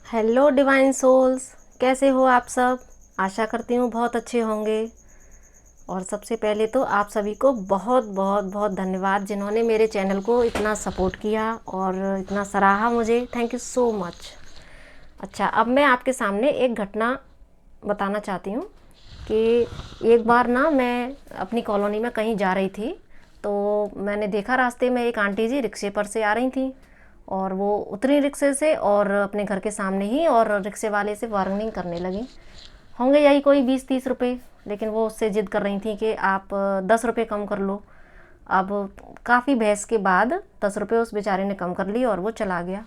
Hello divine souls, कैसे हो आप सब। आशा करती हूँ बहुत अच्छे होंगे। और सबसे पहले तो आप सभी को बहुत बहुत बहुत धन्यवाद जिन्होंने मेरे चैनल को इतना सपोर्ट किया और इतना सराहा मुझे। Thank you so much. अच्छा, अब मैं आपके सामने एक घटना बताना चाहती हूँ कि एक बार ना मैं अपनी कॉलोनी में कहीं जा रही थी, तो मैंने देखा रास्ते में एक आंटी जी रिक्शे पर से आ रही थी और वो उतरी रिक्शे से और अपने घर के सामने ही और रिक्शे वाले से वार्निंग करने लगी। होंगे यही कोई 20-30 रुपए, लेकिन वो उससे ज़िद कर रही थी कि आप 10 रुपये कम कर लो। अब काफ़ी बहस के बाद 10 रुपये उस बेचारे ने कम कर लिए और वो चला गया।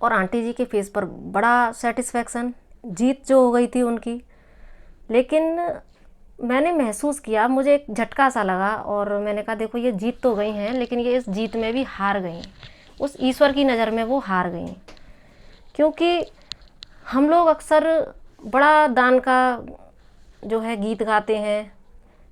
और आंटी जी के फेस पर बड़ा सेटिस्फेक्शन, जीत जो हो गई थी उनकी। लेकिन मैंने महसूस किया, मुझे एक झटका सा लगा और मैंने कहा देखो ये जीत तो गई हैं, लेकिन ये इस जीत में भी हार गई। उस ईश्वर की नज़र में वो हार गई। क्योंकि हम लोग अक्सर बड़ा दान का जो है गीत गाते हैं।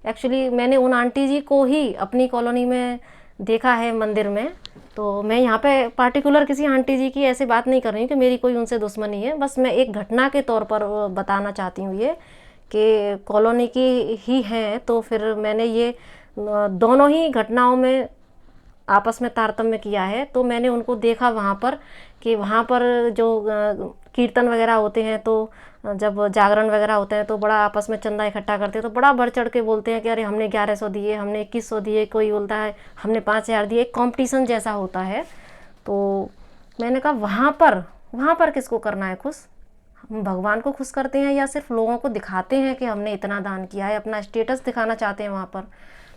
एक्चुअली मैंने उन आंटी जी को ही अपनी कॉलोनी में देखा है मंदिर में। तो मैं यहाँ पे पार्टिकुलर किसी आंटी जी की ऐसे बात नहीं कर रही हूँ कि मेरी कोई उनसे दुश्मनी है, बस मैं एक घटना के तौर पर बताना चाहती हूँ ये कि कॉलोनी की ही हैं। तो फिर मैंने ये दोनों ही घटनाओं में आपस में तारतम्य किया है। तो मैंने उनको देखा वहाँ पर कि वहाँ पर जो कीर्तन वगैरह होते हैं, तो जब जागरण वगैरह होते हैं तो बड़ा आपस में चंदा इकट्ठा करते हैं, तो बड़ा बढ़ चढ़ के बोलते हैं कि अरे हमने 1100 दिए, हमने 2100 दिए, कोई बोलता है हमने 5000 दिए। एक कॉम्पिटिशन जैसा होता है। तो मैंने कहा वहाँ पर किसको करना है खुश। हम भगवान को खुश करते हैं या सिर्फ लोगों को दिखाते हैं कि हमने इतना दान किया है, अपना स्टेटस दिखाना चाहते हैं वहाँ पर।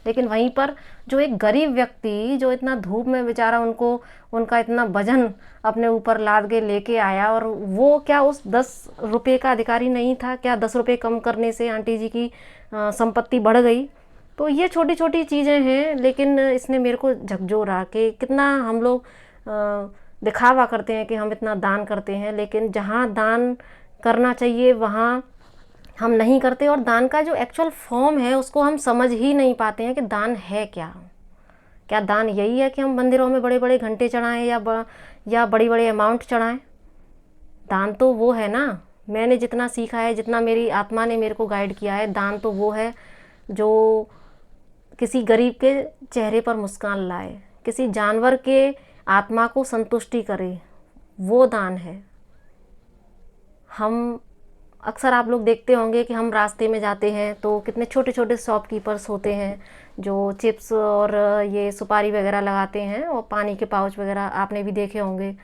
लेकिन वहीं पर जो एक गरीब व्यक्ति जो इतना धूप में बेचारा उनको उनका इतना वजन अपने ऊपर लाद के लेके आया, और वो क्या उस 10 रुपये का अधिकारी नहीं था क्या? 10 रुपये कम करने से आंटी जी की संपत्ति बढ़ गई। तो ये छोटी छोटी चीज़ें हैं, लेकिन इसने मेरे को झकझोरा कि कितना हम लोग दिखावा करते हैं कि हम इतना दान करते हैं, लेकिन जहाँ दान करना चाहिए वहाँ हम नहीं करते। और दान का जो एक्चुअल फॉर्म है उसको हम समझ ही नहीं पाते हैं कि दान है क्या। क्या दान यही है कि हम मंदिरों में बड़े बड़े घंटे चढ़ाएं या बड़ी बड़ी अमाउंट चढ़ाएं? दान तो वो है ना, मैंने जितना सीखा है, जितना मेरी आत्मा ने मेरे को गाइड किया है, दान तो वो है जो किसी गरीब के चेहरे पर मुस्कान लाए, किसी जानवर के आत्मा को संतुष्टि करे, वो दान है। हम अक्सर आप लोग देखते होंगे कि हम रास्ते में जाते हैं तो कितने छोटे छोटे शॉपकीपर्स होते हैं जो चिप्स और ये सुपारी वगैरह लगाते हैं, और पानी के पाउच वगैरह आपने भी देखे होंगे।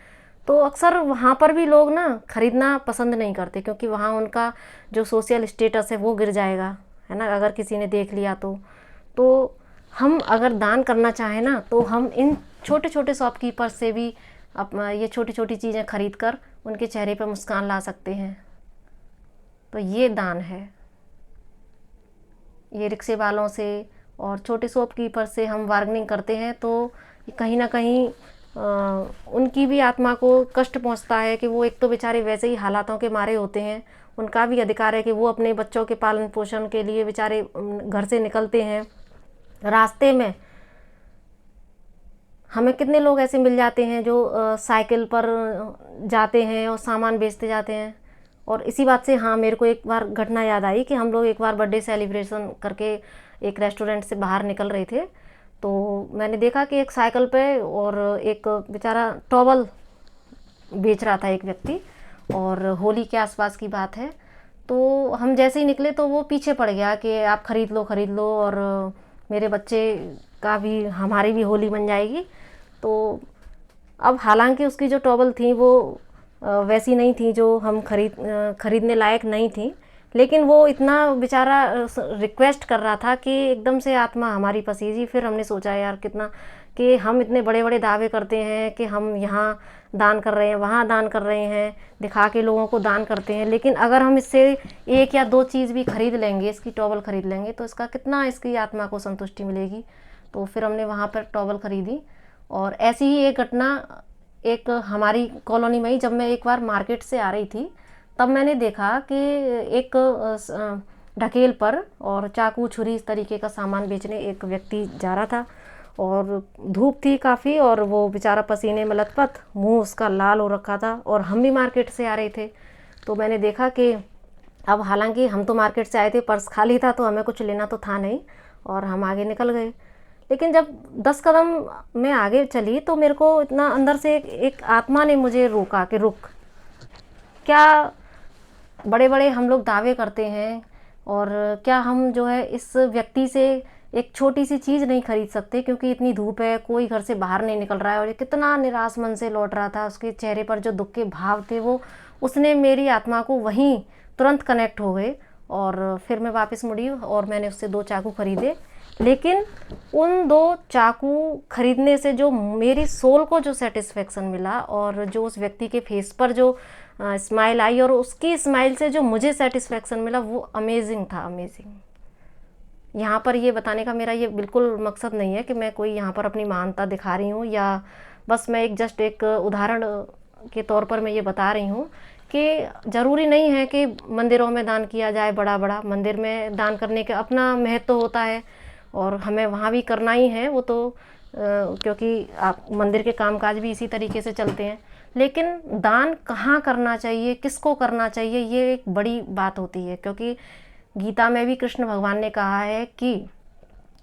तो अक्सर वहाँ पर भी लोग ना खरीदना पसंद नहीं करते, क्योंकि वहाँ उनका जो सोशल स्टेटस है वो गिर जाएगा, है ना, अगर किसी ने देख लिया तो हम अगर दान करना चाहें ना, तो हम इन छोटे छोटे शॉपकीपर से भी ये छोटी छोटी चीज़ें खरीद कर उनके चेहरे पर मुस्कान ला सकते हैं। तो ये दान है। ये रिक्शे वालों से और छोटे शॉपकीपर से हम बार्गेनिंग करते हैं तो कहीं ना कहीं उनकी भी आत्मा को कष्ट पहुंचता है कि वो एक तो बेचारे वैसे ही हालातों के मारे होते हैं। उनका भी अधिकार है कि वो अपने बच्चों के पालन पोषण के लिए बेचारे घर से निकलते हैं। रास्ते में हमें कितने लोग ऐसे मिल जाते हैं जो साइकिल पर जाते हैं और सामान बेचते जाते हैं। और इसी बात से हाँ, मेरे को एक बार घटना याद आई कि हम लोग एक बार बर्थडे सेलिब्रेशन करके एक रेस्टोरेंट से बाहर निकल रहे थे, तो मैंने देखा कि एक साइकिल पे और एक बेचारा टॉवल बेच रहा था एक व्यक्ति, और होली के आसपास की बात है। तो हम जैसे ही निकले तो वो पीछे पड़ गया कि आप खरीद लो और मेरे बच्चे का भी, हमारी भी होली बन जाएगी। तो अब हालांकि उसकी जो टॉवल थी वो वैसी नहीं थी जो हम खरीदने लायक नहीं थी, लेकिन वो इतना बेचारा रिक्वेस्ट कर रहा था कि एकदम से आत्मा हमारी पसीजी। फिर हमने सोचा यार कितना कि हम इतने बड़े बड़े दावे करते हैं कि हम यहाँ दान कर रहे हैं, वहाँ दान कर रहे हैं, दिखा के लोगों को दान करते हैं, लेकिन अगर हम इससे एक या दो चीज़ भी खरीद लेंगे, इसकी टॉवल खरीद लेंगे, तो इसका कितना इसकी आत्मा को संतुष्टि मिलेगी। तो फिर हमने वहाँ पर टॉवल खरीदी। और ऐसी ही एक घटना एक हमारी कॉलोनी में ही, जब मैं एक बार मार्केट से आ रही थी तब मैंने देखा कि एक ढकेल पर और चाकू छुरी इस तरीके का सामान बेचने एक व्यक्ति जा रहा था। और धूप थी काफ़ी, और वो बेचारा पसीने में लथपथ, मुंह उसका लाल हो रखा था, और हम भी मार्केट से आ रहे थे। तो मैंने देखा कि अब हालांकि हम तो मार्केट से आए थे, पर्स खाली था तो हमें कुछ लेना तो था नहीं, और हम आगे निकल गए। लेकिन जब 10 कदम मैं आगे चली तो मेरे को इतना अंदर से एक आत्मा ने मुझे रोका कि रुक, क्या बड़े बड़े हम लोग दावे करते हैं, और क्या हम जो है इस व्यक्ति से एक छोटी सी चीज़ नहीं खरीद सकते, क्योंकि इतनी धूप है, कोई घर से बाहर नहीं निकल रहा है, और ये कितना निराश मन से लौट रहा था, उसके चेहरे पर जो दुख के भाव थे वो उसने मेरी आत्मा को वहीं तुरंत कनेक्ट हो गए। और फिर मैं वापस मुड़ी और मैंने उससे 2 चाकू खरीदे। लेकिन उन 2 चाकू खरीदने से जो मेरी सोल को जो सेटिस्फेक्शन मिला, और जो उस व्यक्ति के फेस पर जो स्माइल आई, और उसकी स्माइल से जो मुझे सेटिस्फेक्शन मिला, वो अमेजिंग था, अमेजिंग। यहाँ पर ये बताने का मेरा ये बिल्कुल मकसद नहीं है कि मैं कोई यहाँ पर अपनी महानता दिखा रही हूँ, या बस मैं एक जस्ट एक उदाहरण के तौर पर मैं ये बता रही हूँ कि ज़रूरी नहीं है कि मंदिरों में दान किया जाए। बड़ा बड़ा मंदिर में दान करने का अपना महत्व होता है, और हमें वहाँ भी करना ही है वो तो, क्योंकि आप मंदिर के कामकाज भी इसी तरीके से चलते हैं। लेकिन दान कहाँ करना चाहिए, किसको करना चाहिए, ये एक बड़ी बात होती है, क्योंकि गीता में भी कृष्ण भगवान ने कहा है कि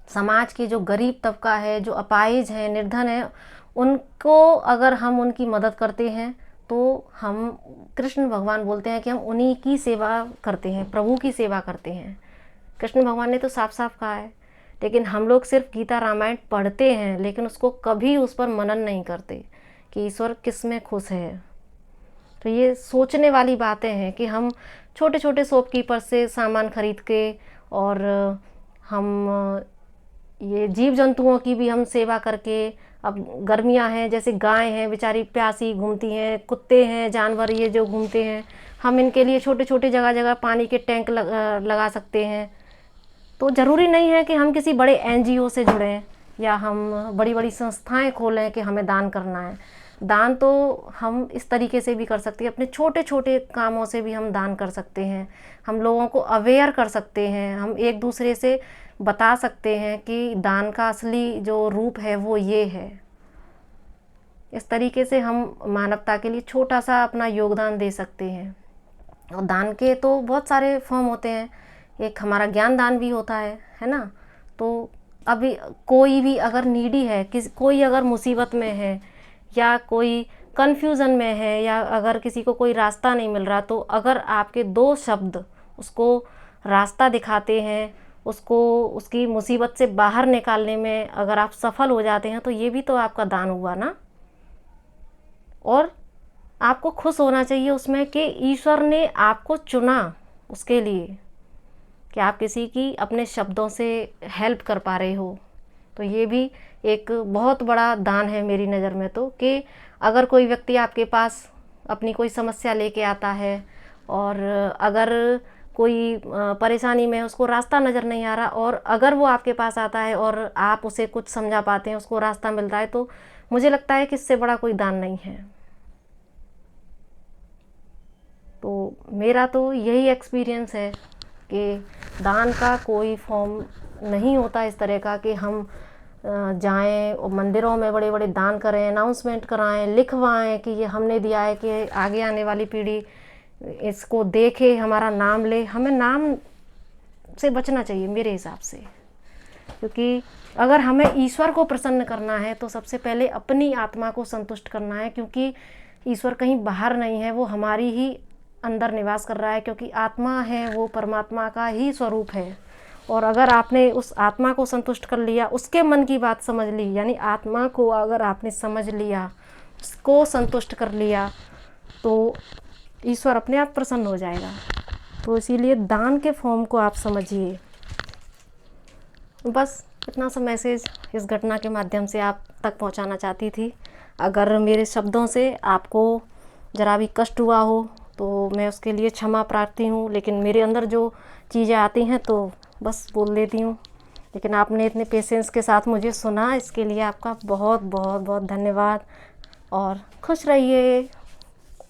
समाज के जो गरीब तबका है, जो अपाहिज है, निर्धन है, उनको अगर हम उनकी मदद करते हैं तो हम, कृष्ण भगवान बोलते हैं कि हम उन्हीं की सेवा करते हैं, प्रभु की सेवा करते हैं। कृष्ण भगवान ने तो साफ साफ कहा है। लेकिन हम लोग सिर्फ गीता रामायण पढ़ते हैं, लेकिन उसको कभी उस पर मनन नहीं करते कि ईश्वर किस में खुश है। तो ये सोचने वाली बातें हैं कि हम छोटे छोटे शॉपकीपर से सामान खरीद के, और हम ये जीव जंतुओं की भी हम सेवा करके, अब गर्मियां हैं, जैसे गाय हैं बेचारी प्यासी घूमती हैं, कुत्ते हैं, जानवर ये जो घूमते हैं, हम इनके लिए छोटे छोटे जगह जगह पानी के टैंक लगा सकते हैं। तो ज़रूरी नहीं है कि हम किसी बड़े NGO से जुड़ें, या हम बड़ी बड़ी संस्थाएं खोलें कि हमें दान करना है। दान तो हम इस तरीके से भी कर सकते हैं, अपने छोटे छोटे कामों से भी हम दान कर सकते हैं। हम लोगों को अवेयर कर सकते हैं, हम एक दूसरे से बता सकते हैं कि दान का असली जो रूप है वो ये है। इस तरीके से हम मानवता के लिए छोटा सा अपना योगदान दे सकते हैं। और दान के तो बहुत सारे फॉर्म होते हैं, एक हमारा ज्ञान दान भी होता है ना। तो अभी कोई भी अगर नीडी है, कोई अगर मुसीबत में है, या कोई कन्फ्यूज़न में है, या अगर किसी को कोई रास्ता नहीं मिल रहा, तो अगर आपके 2 शब्द उसको रास्ता दिखाते हैं, उसको उसकी मुसीबत से बाहर निकालने में अगर आप सफल हो जाते हैं, तो ये भी तो आपका दान हुआ ना। और आपको खुश होना चाहिए उसमें कि ईश्वर ने आपको चुना उसके लिए, कि आप किसी की अपने शब्दों से हेल्प कर पा रहे हो। तो ये भी एक बहुत बड़ा दान है मेरी नज़र में, तो कि अगर कोई व्यक्ति आपके पास अपनी कोई समस्या लेके आता है, और अगर कोई परेशानी में उसको रास्ता नज़र नहीं आ रहा, और अगर वो आपके पास आता है और आप उसे कुछ समझा पाते हैं, उसको रास्ता मिलता है, तो मुझे लगता है कि इससे बड़ा कोई दान नहीं है। तो मेरा तो यही एक्सपीरियंस है कि दान का कोई फॉर्म नहीं होता इस तरह का कि हम जाएं और मंदिरों में बड़े बड़े दान करें, अनाउंसमेंट कराएं, लिखवाएं कि ये हमने दिया है, कि आगे आने वाली पीढ़ी इसको देखे, हमारा नाम ले। हमें नाम से बचना चाहिए मेरे हिसाब से, क्योंकि अगर हमें ईश्वर को प्रसन्न करना है तो सबसे पहले अपनी आत्मा को संतुष्ट करना है, क्योंकि ईश्वर कहीं बाहर नहीं है, वो हमारी ही अंदर निवास कर रहा है, क्योंकि आत्मा है वो परमात्मा का ही स्वरूप है। और अगर आपने उस आत्मा को संतुष्ट कर लिया, उसके मन की बात समझ ली, यानी आत्मा को अगर आपने समझ लिया, उसको संतुष्ट कर लिया, तो ईश्वर अपने आप प्रसन्न हो जाएगा। तो इसीलिए दान के फॉर्म को आप समझिए। बस इतना सा मैसेज इस घटना के माध्यम से आप तक पहुंचाना चाहती थी। अगर मेरे शब्दों से आपको ज़रा भी कष्ट हुआ हो तो मैं उसके लिए क्षमा प्रार्थी हूँ, लेकिन मेरे अंदर जो चीज़ें आती हैं तो बस बोल देती हूँ। लेकिन आपने इतने पेशेंस के साथ मुझे सुना, इसके लिए आपका बहुत बहुत बहुत धन्यवाद, और खुश रहिए।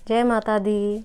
जय माता दी।